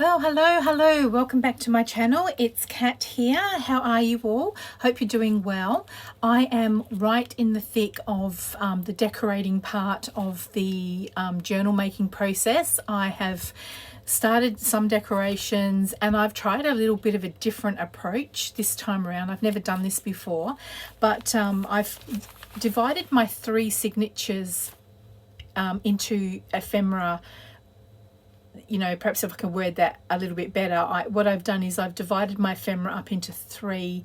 Well, hello, welcome back to my channel. It's Kat here. How are you all? Hope you're doing well. I am right in the thick of the decorating part of the journal making process. I have started some decorations and I've tried a little bit of a different approach this time around. I've never done this before, but I've divided my 3 signatures into ephemera. You know, perhaps if I can word that a little bit better, what I've done is I've divided my ephemera up into 3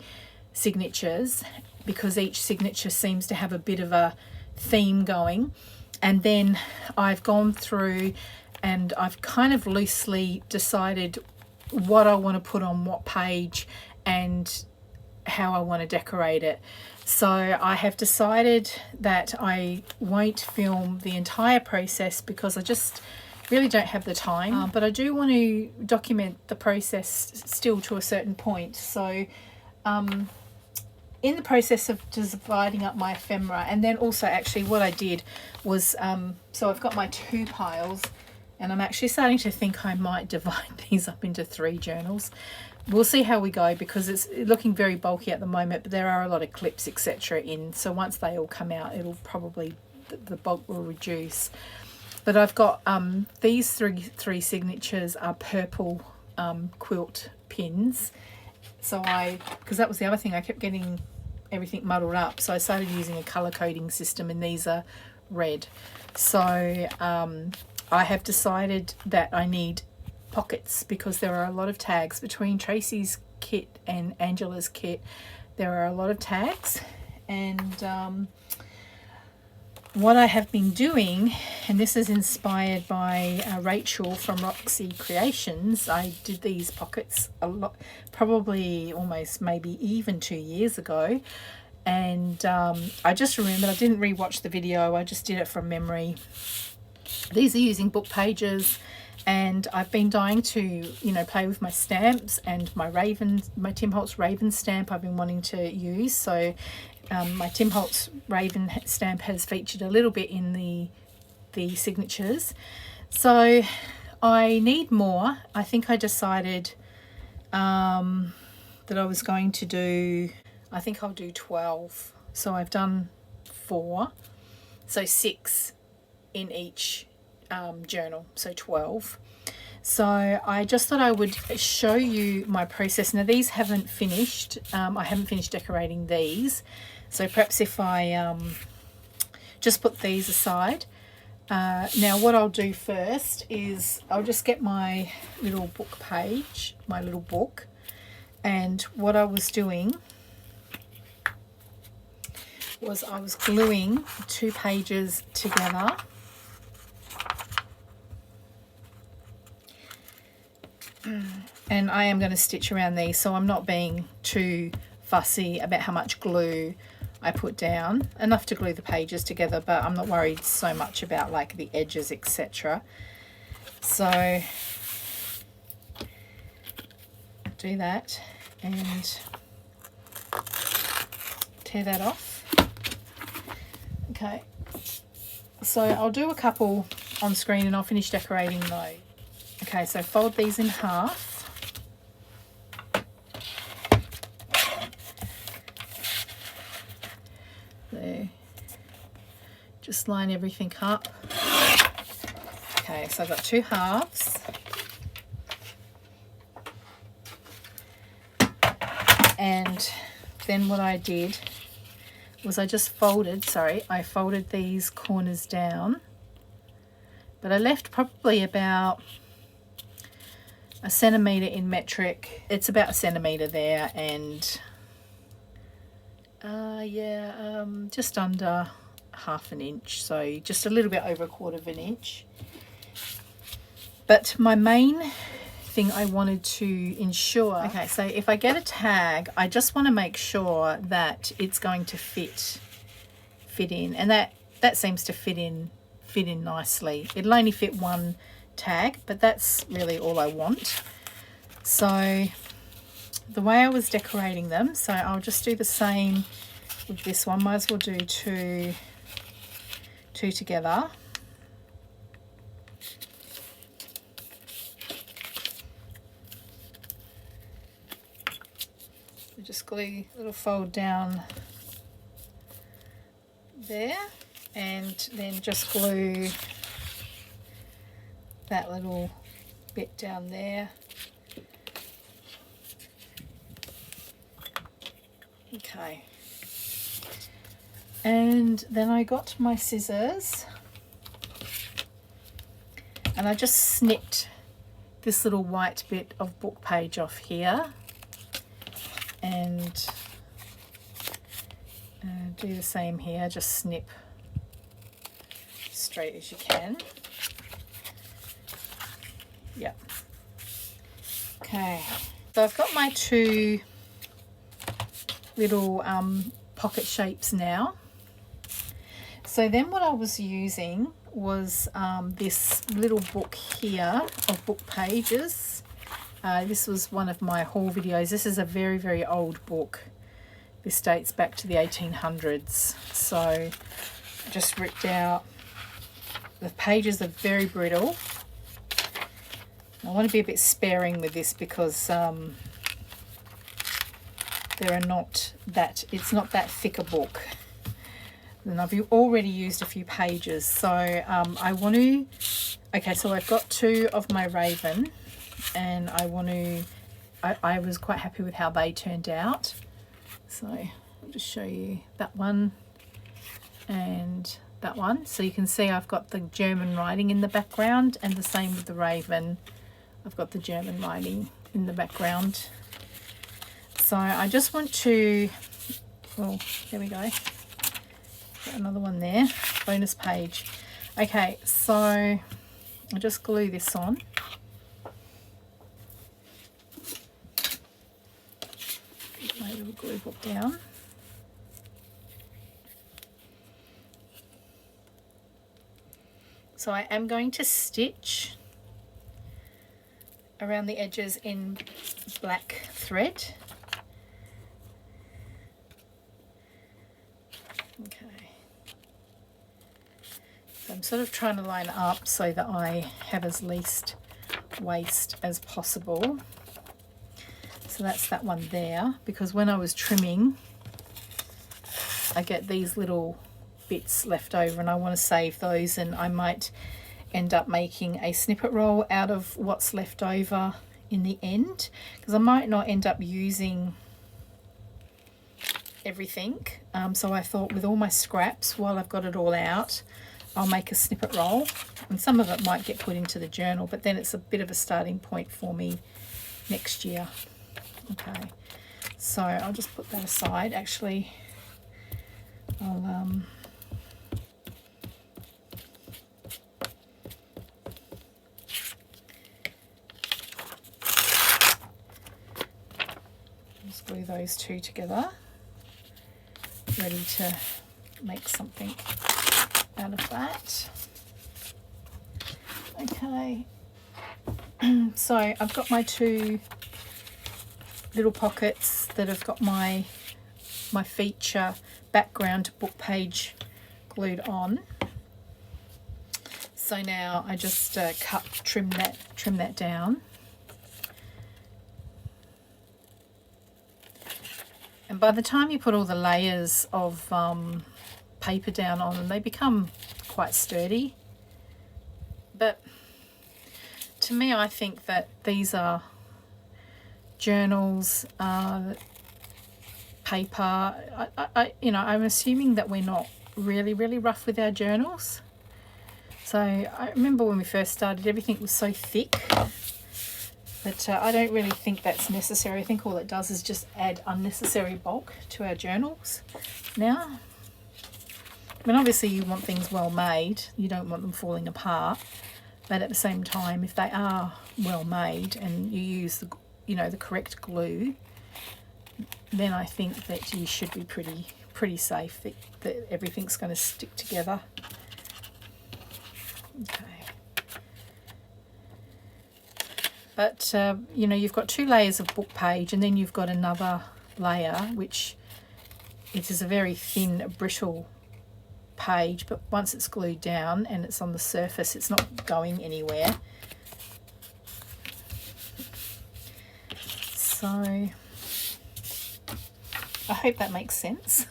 signatures because each signature seems to have a bit of a theme going. And then I've gone through and I've kind of loosely decided what I want to put on what page and how I want to decorate it. So I have decided that I won't film the entire process because I just really don't have the time, but I do want to document the process still to a certain point. So in the process of dividing up my ephemera, and then also actually what I did was, so I've got my 2 piles and I'm actually starting to think I might divide these up into 3 journals. We'll see how we go because it's looking very bulky at the moment, but there are a lot of clips etc. in, so once they all come out it'll probably, the bulk will reduce. But I've got these three signatures are purple quilt pins. So because that was the other thing, I kept getting everything muddled up. So I started using a colour coding system and these are red. So I have decided that I need pockets because there are a lot of tags between Tracy's kit and Angela's kit. There are a lot of tags, and what I have been doing, and this is inspired by Rachael from Roxy Creations. I did these pockets a lot, probably almost maybe even 2 years ago, and I just remembered, I didn't rewatch the video, I just did it from memory. These are using book pages, and I've been dying to, you know, play with my stamps and my Tim Holtz Raven stamp I've been wanting to use. So my Tim Holtz Raven stamp has featured a little bit in the signatures. So I need more. I think I decided that I was going to do, I think I'll do 12. So I've done 4. So 6 in each journal, so 12. So I just thought I would show you my process. Now these haven't finished. I haven't finished decorating these. So perhaps if I just put these aside. Now what I'll do first is I'll just get my little book page, my little book. And what I was doing was I was gluing 2 pages together. And I am going to stitch around these, so I'm not being too fussy about how much glue I put down. Enough to glue the pages together, but I'm not worried so much about like the edges etc. So do that and tear that off. Okay, so I'll do a couple on screen and I'll finish decorating those. Okay, so fold these in half. There. Just line everything up. Okay, so I've got 2 halves. And then what I did was I just folded, I folded these corners down. But I left probably about a centimetre in metric. It's about a centimetre there, and just under half an inch, so just a little bit over 1/4 inch. But my main thing I wanted to ensure, okay, so if I get a tag, I just want to make sure that it's going to fit in, and that seems to fit in nicely. It'll only fit 1 tag, but that's really all I want. So the way I was decorating them, so I'll just do the same with this one. Might as well do two together. So just glue a little fold down there, and then just glue that little bit down there. Okay, and then I got my scissors and I just snipped this little white bit of book page off here, and do the same here, just snip straight as you can. Yep. Okay, so I've got my two little pocket shapes now. So then what I was using was this little book here of book pages. This was one of my haul videos. This is a very, very old book. This dates back to the 1800s. So I just ripped out, the pages are very brittle. I want to be a bit sparing with this because there are not that, it's not that thick a book. And I've already used a few pages, so I want to, okay, so I've got two of my Raven, and I want to, I was quite happy with how they turned out. So I'll just show you that one and that one. So you can see I've got the German writing in the background, and the same with the Raven. I've got the German writing in the background. So I just want to, well, there we go. Got another one there, bonus page. Okay, so I'll just glue this on. Put my little glue book down. So I am going to stitch around the edges in black thread. Okay. So I'm sort of trying to line up so that I have as least waste as possible. So that's that one there, because when I was trimming, I get these little bits left over and I want to save those, and I might end up making a snippet roll out of what's left over in the end, because I might not end up using everything. So I thought with all my scraps, while I've got it all out, I'll make a snippet roll, and some of it might get put into the journal, but then it's a bit of a starting point for me next year. Okay, so I'll just put that aside. Actually, I'll just glue those two together, ready to make something out of that. Okay, so I've got my two little pockets that have got my feature background book page glued on. So now I just trim that down. And by the time you put all the layers of paper down on them, they become quite sturdy. But to me, I think that these are journals, paper. I'm assuming that we're not really rough with our journals. So I remember when we first started, everything was so thick. But I don't really think that's necessary. I think all it does is just add unnecessary bulk to our journals now. I mean, obviously you want things well made. You don't want them falling apart. But at the same time, if they are well made and you use the correct glue, then I think that you should be pretty safe that everything's going to stick together. Okay. But, you've got two layers of book page, and then you've got another layer, which it is a very thin, brittle page, but once it's glued down and it's on the surface, it's not going anywhere. So I hope that makes sense,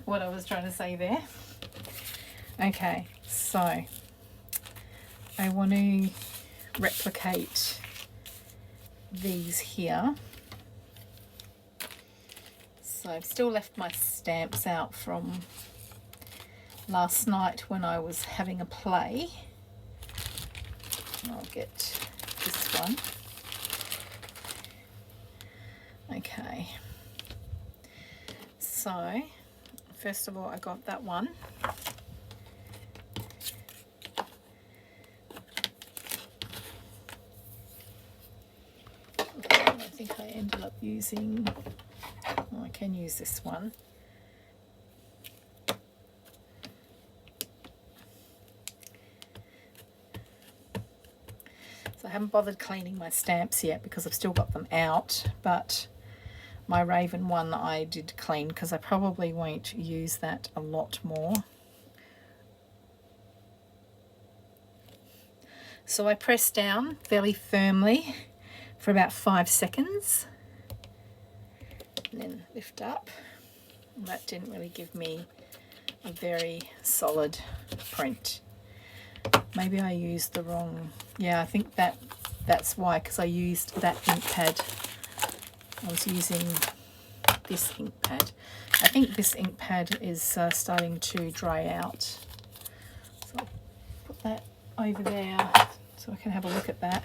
what I was trying to say there. Okay, so I want to replicate these here. So I've still left my stamps out from last night when I was having a play. I'll get this one. Okay, so first of all I got that one. I think I ended up using, I can use this one. So I haven't bothered cleaning my stamps yet because I've still got them out, but my Raven one I did clean because I probably won't use that a lot more. So I press down fairly firmly for about 5 seconds and then lift up. And that didn't really give me a very solid print. Maybe I used the wrong, yeah, I think that's why, because I used that ink pad. I was using this ink pad. I think this ink pad is starting to dry out. So I'll put that over there so I can have a look at that.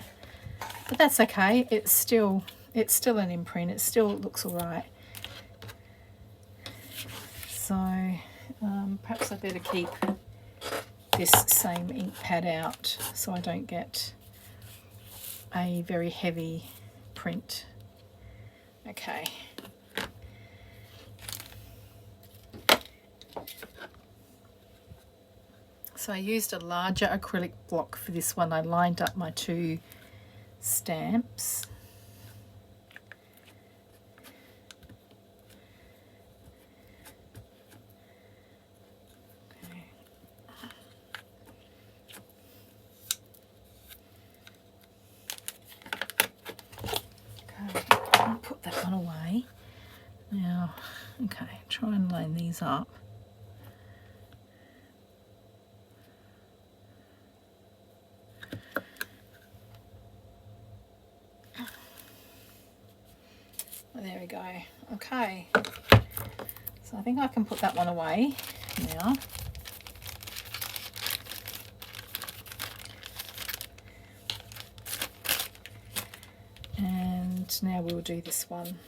But that's okay. It's still an imprint. It still looks all right. So perhaps I better keep this same ink pad out so I don't get a very heavy print. Okay. So I used a larger acrylic block for this one. I lined up my 2 stamps. Okay. Okay, I'll put that one away. Now, okay, try and line these up. There we go. Okay, so I think I can put that one away now. And now we'll do this one.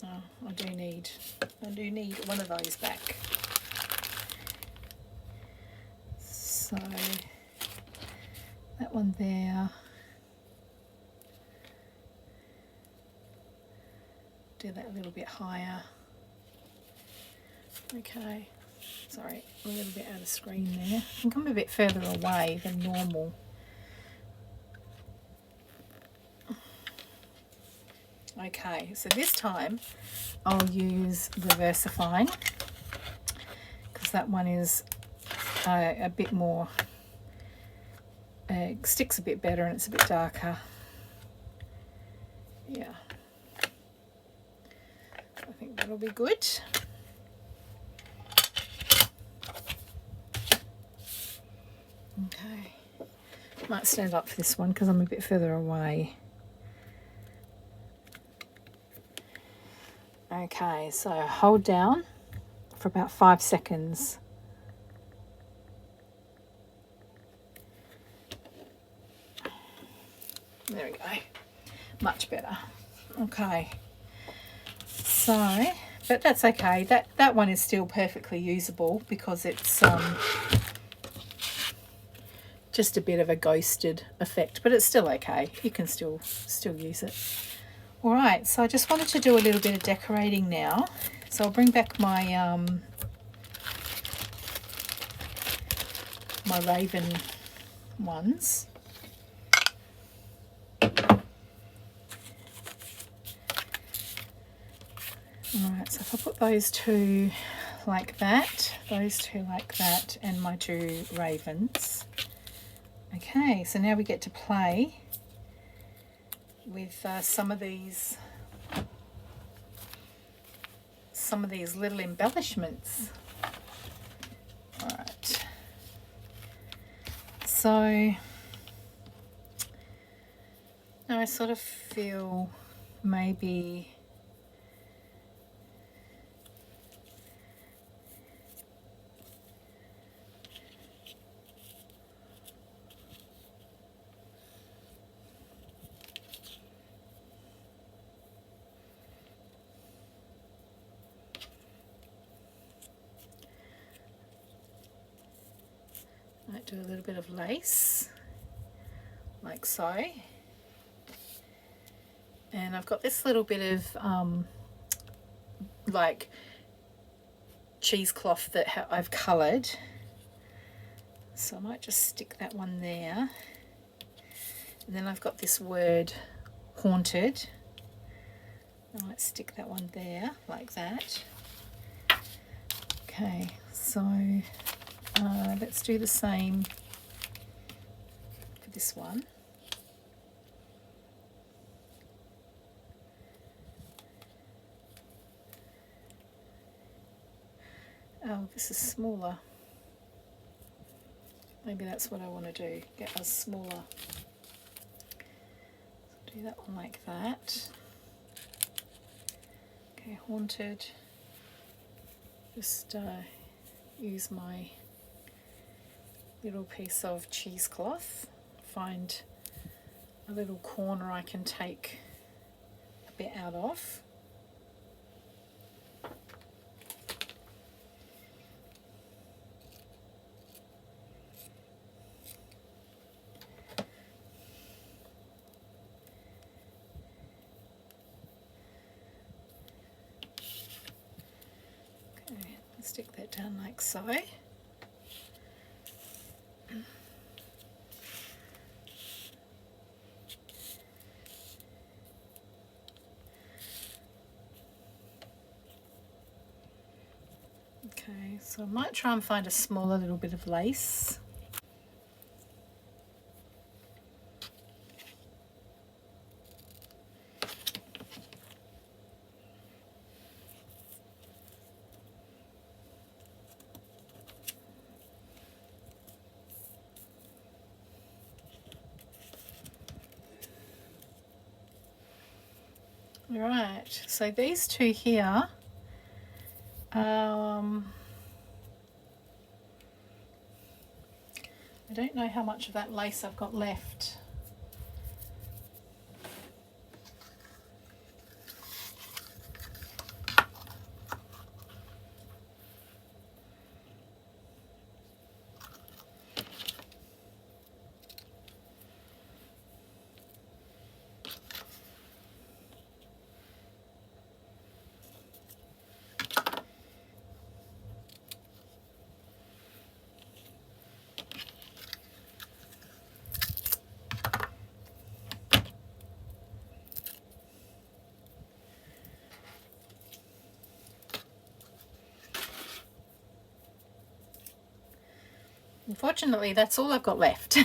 Oh, I do need one of those back. So that one there. Do that a little bit higher. Okay, sorry, a little bit out of screen there. I think I'm a bit further away than normal. Okay, so this time I'll use the VersaFine because that one is a bit more, sticks a bit better and it's a bit darker. Yeah, I think that'll be good. Okay, might stand up for this one because I'm a bit further away. Okay, so hold down for about 5 seconds. There we go, much better. Okay, so, but that's okay. That one is still perfectly usable because it's just a bit of a ghosted effect, but it's still okay. You can still use it. All right, so I just wanted to do a little bit of decorating now. So I'll bring back my my Raven ones. All right, so if I put those 2 like that, those 2 like that, and my 2 Ravens. Okay, so now we get to play with some of these some of these little embellishments. All right. So now I sort of feel maybe might do a little bit of lace, like so. And I've got this little bit of like cheesecloth that I've coloured. So I might just stick that one there. And then I've got this word haunted. I might stick that one there, like that. Okay, so let's do the same for this one. Oh, this is smaller. Maybe that's what I want to do, get us smaller. So do that one like that. Okay, haunted. Just use my little piece of cheesecloth, find a little corner I can take a bit out of. Okay, stick that down like so. Okay, so I might try and find a smaller little bit of lace. Right, so these two here, I don't know how much of that lace I've got left. Unfortunately, that's all I've got left.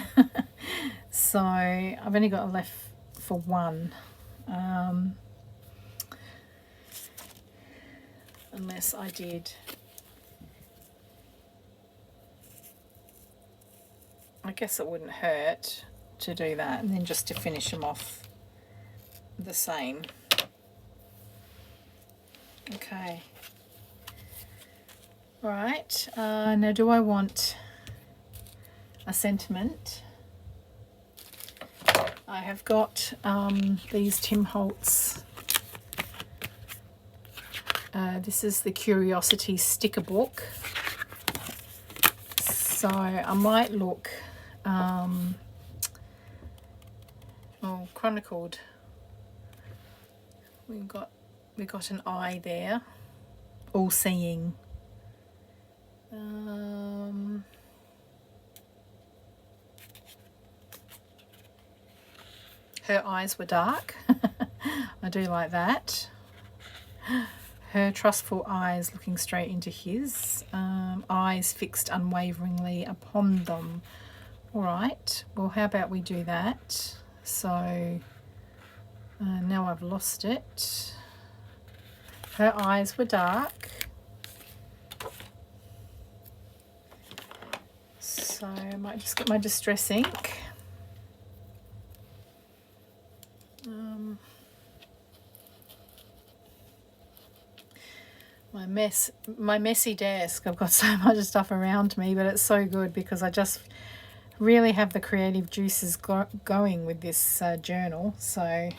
So I've only got left for one. Unless I did, I guess it wouldn't hurt to do that and then just to finish them off the same. Okay. All right, now do I want a sentiment? I have got these Tim Holtz. This is the Curiosity sticker book. So I might look, chronicled. We got an eye there, all seeing. Her eyes were dark. I do like that. Her trustful eyes looking straight into his, eyes fixed unwaveringly upon them. All right, well, how about we do that? So now I've lost it. Her eyes were dark. So I might just get my distress ink. My messy desk. I've got so much stuff around me, but it's so good because I just really have the creative juices going with this journal. So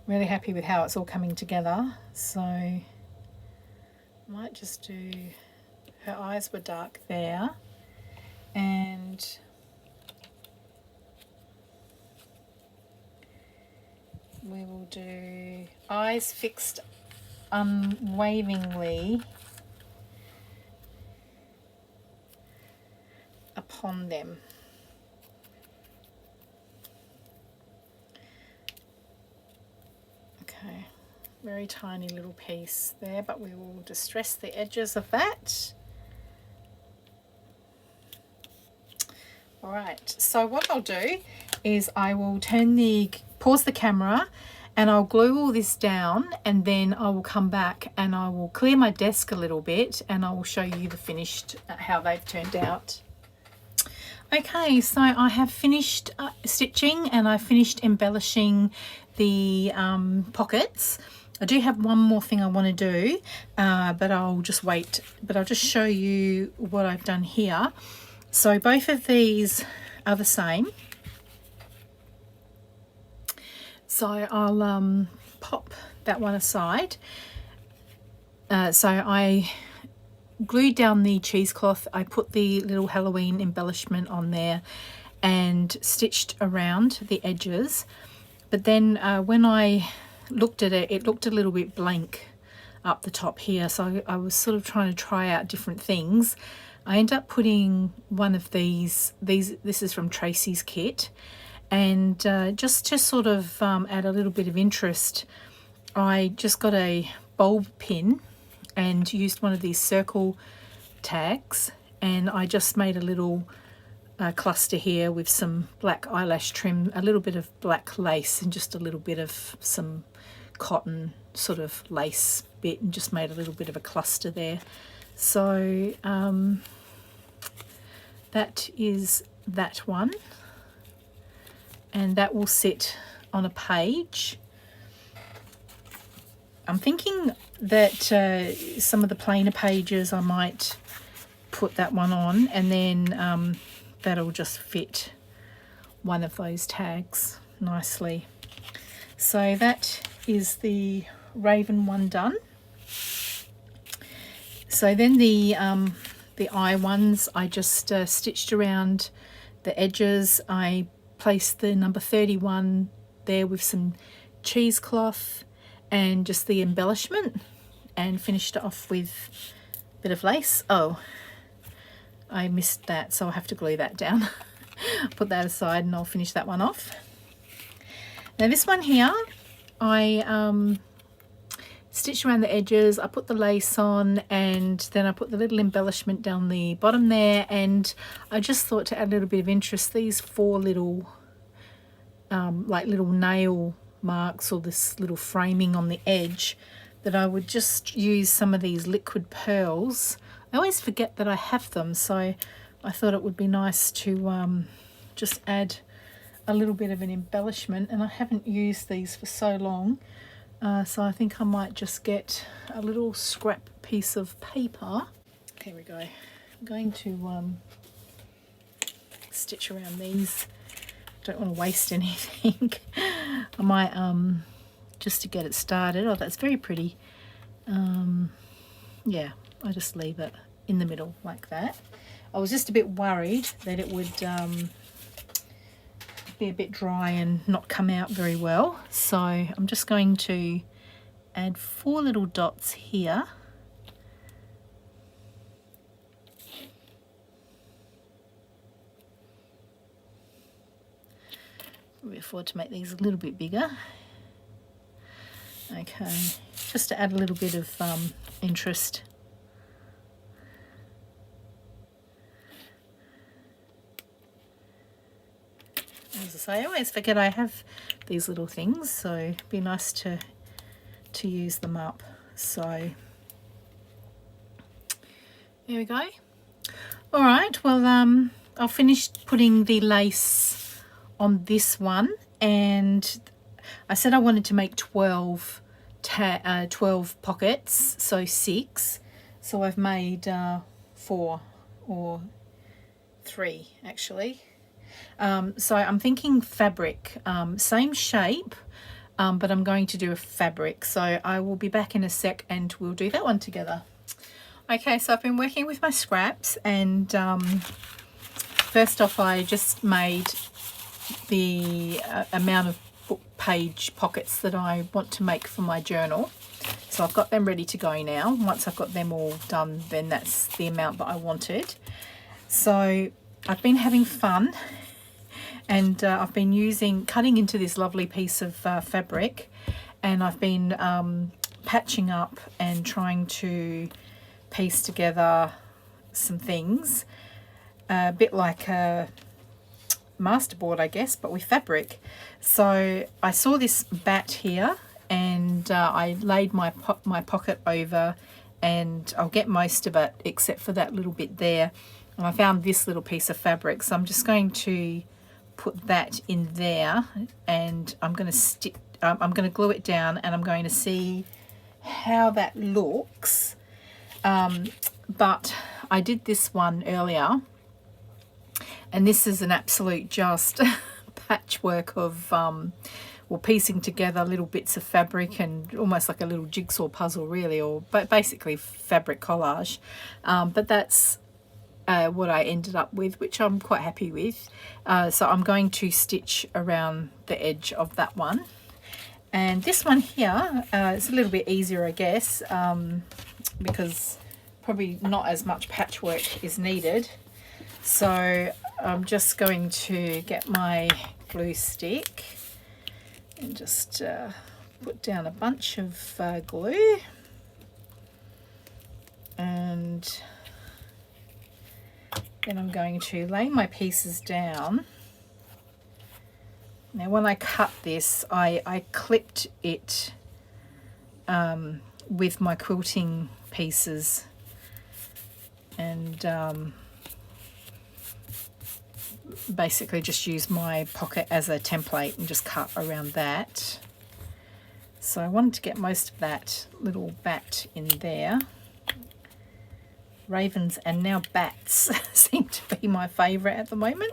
really happy with how it's all coming together. So I might just do, her eyes were dark there, and we will do eyes fixed unwaveringly upon them. Okay, very tiny little piece there, but we will distress the edges of that. All right, so what I'll do is I will pause the camera, and I'll glue all this down, and then I will come back and I will clear my desk a little bit, and I will show you the finished, how they've turned out. Okay, so I have finished stitching, and I finished embellishing the pockets. I do have one more thing I want to do, but I'll just wait. But I'll just show you what I've done here. So both of these are the same. So I'll pop that one aside. So I glued down the cheesecloth. I put the little Halloween embellishment on there and stitched around the edges. But then when I looked at it, it looked a little bit blank up the top here. So I was sort of trying to try out different things. I ended up putting one of these this is from Tracy's kit. And just to sort of add a little bit of interest, I just got a bulb pin and used one of these circle tags, and I just made a little cluster here with some black eyelash trim, a little bit of black lace, and just a little bit of some cotton sort of lace bit, and just made a little bit of a cluster there. So that is that one. And that will sit on a page. I'm thinking that some of the plainer pages I might put that one on, and then that'll just fit one of those tags nicely. So that is the Raven one done. So then the eye ones, I just stitched around the edges. I placed the number 31 there with some cheesecloth and just the embellishment, and finished it off with a bit of lace. Oh, I missed that, so I'll have to glue that down. Put that aside and I'll finish that one off. Now this one here, I stitched around the edges, I put the lace on, and then I put the little embellishment down the bottom there, and I just thought to add a little bit of interest, these 4 little like little nail marks, or this little framing on the edge, that I would just use some of these liquid pearls. I always forget that I have them, so I thought it would be nice to just add a little bit of an embellishment, and I haven't used these for so long. So I think I might just get a little scrap piece of paper. Here we go. I'm going to stitch around these. Don't want to waste anything. I might, just to get it started. Oh, that's very pretty. Yeah, I just leave it in the middle like that. I was just a bit worried that it would be a bit dry and not come out very well. So I'm just going to add 4 little dots here. We afford to make these a little bit bigger. Okay, just to add a little bit of interest. As I say, I always forget I have these little things, so it'd be nice to use them up. So there we go. All right, well, I'll finish putting the lace on this one, and I said I wanted to make 12 pockets, so 6. So I've made 4 or 3 actually. So I'm thinking fabric, same shape, but I'm going to do a fabric. So I will be back in a sec and we'll do that one together. Okay, so I've been working with my scraps, and first off I just made the amount of book page pockets that I want to make for my journal. So I've got them ready to go now. Once I've got them all done, then that's the amount that I wanted. So I've been having fun, and I've been cutting into this lovely piece of fabric, and I've been patching up and trying to piece together some things, a bit like a masterboard, I guess, but with fabric. So I saw this bat here, and I laid my pocket over, and I'll get most of it except for that little bit there. And I found this little piece of fabric, so I'm just going to put that in there, and I'm going to glue it down, and I'm going to see how that looks. But I did this one earlier, and this is an absolute just patchwork of well, piecing together little bits of fabric, and almost like a little jigsaw puzzle really, or basically fabric collage. But that's what I ended up with, which I'm quite happy with. So I'm going to stitch around the edge of that one. And this one here is a little bit easier, I guess, because probably not as much patchwork is needed. So I'm just going to get my glue stick and just put down a bunch of glue, and then I'm going to lay my pieces down. Now when I cut this, I clipped it with my quilting pieces, and basically just use my pocket as a template and just cut around that. So I wanted to get most of that little bat in there. Ravens and now bats seem to be my favourite at the moment.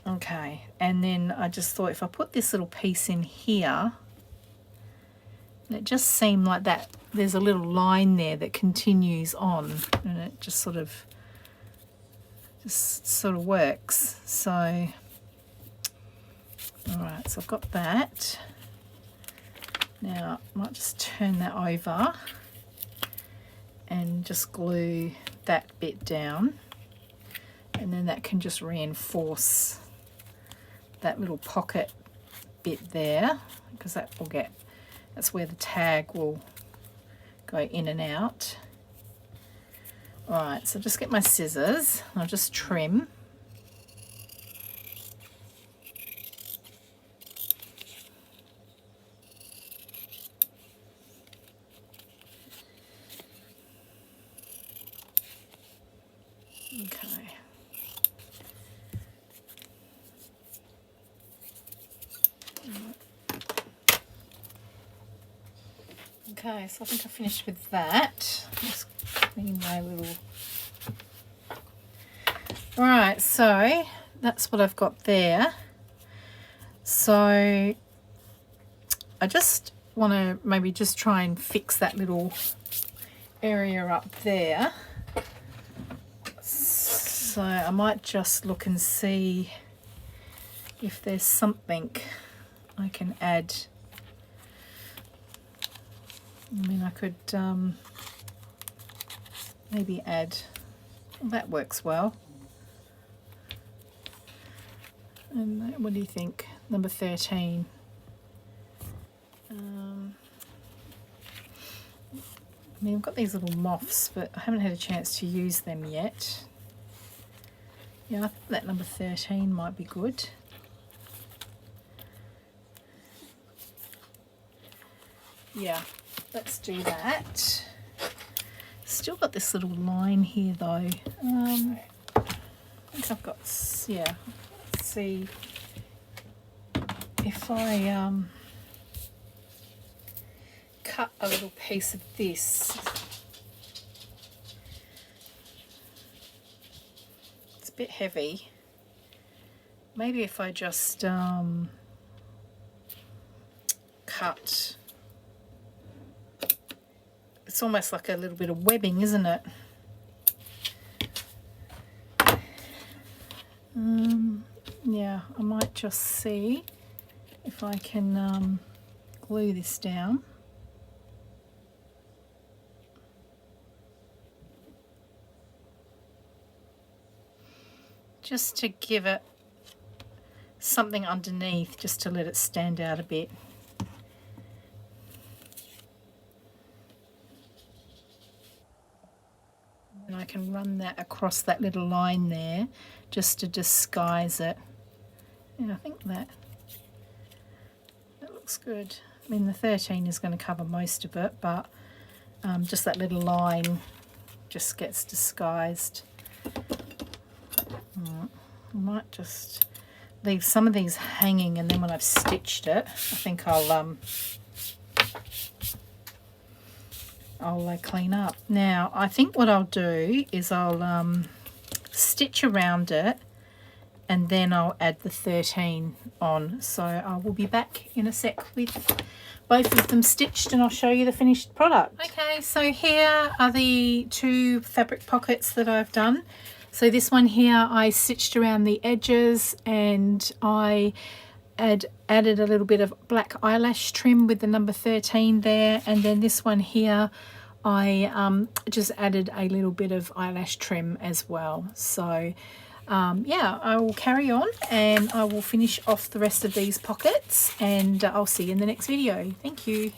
Okay, and then I just thought if I put this little piece in here, it just seemed like that there's a little line there that continues on, and it just sort of works. So all right, so I've got that. Now I might just turn that over and just glue that bit down, and then that can just reinforce that little pocket bit there, because that's where the tag will go in and out. All right, so just get my scissors, I'll just trim. Okay. Okay, so I think I finished with that. Just clean my little... Alright, so that's what I've got there. So I just want to maybe just try and fix that little area up there. So I might just look and see if there's something I can add. I mean, I could maybe add, well, that works well. And what do you think? Number 13. I mean, I've got these little moths, but I haven't had a chance to use them yet. Yeah, I think that number 13 might be good. yeah, let's do that. Still got this little line here though. I think I've got, yeah, let's see if I cut a little piece of this. It's a bit heavy. Maybe if I just cut, it's almost like a little bit of webbing, isn't it? Yeah, I might just see if I can glue this down. Just to give it something underneath, just to let it stand out a bit. And I can run that across that little line there just to disguise it. And I think that looks good. I mean, the 13 is going to cover most of it, but just that little line just gets disguised. I might just leave some of these hanging, and then when I've stitched it, I think I'll clean up. Now, I think what I'll do is I'll stitch around it, and then I'll add the 13 on. So I will be back in a sec with both of them stitched, and I'll show you the finished product. Okay, so here are the 2 fabric pockets that I've done. So this one here I stitched around the edges, and I added a little bit of black eyelash trim with the number 13 there, and then this one here I just added a little bit of eyelash trim as well. So yeah, I will carry on and I will finish off the rest of these pockets, and I'll see you in the next video. Thank you.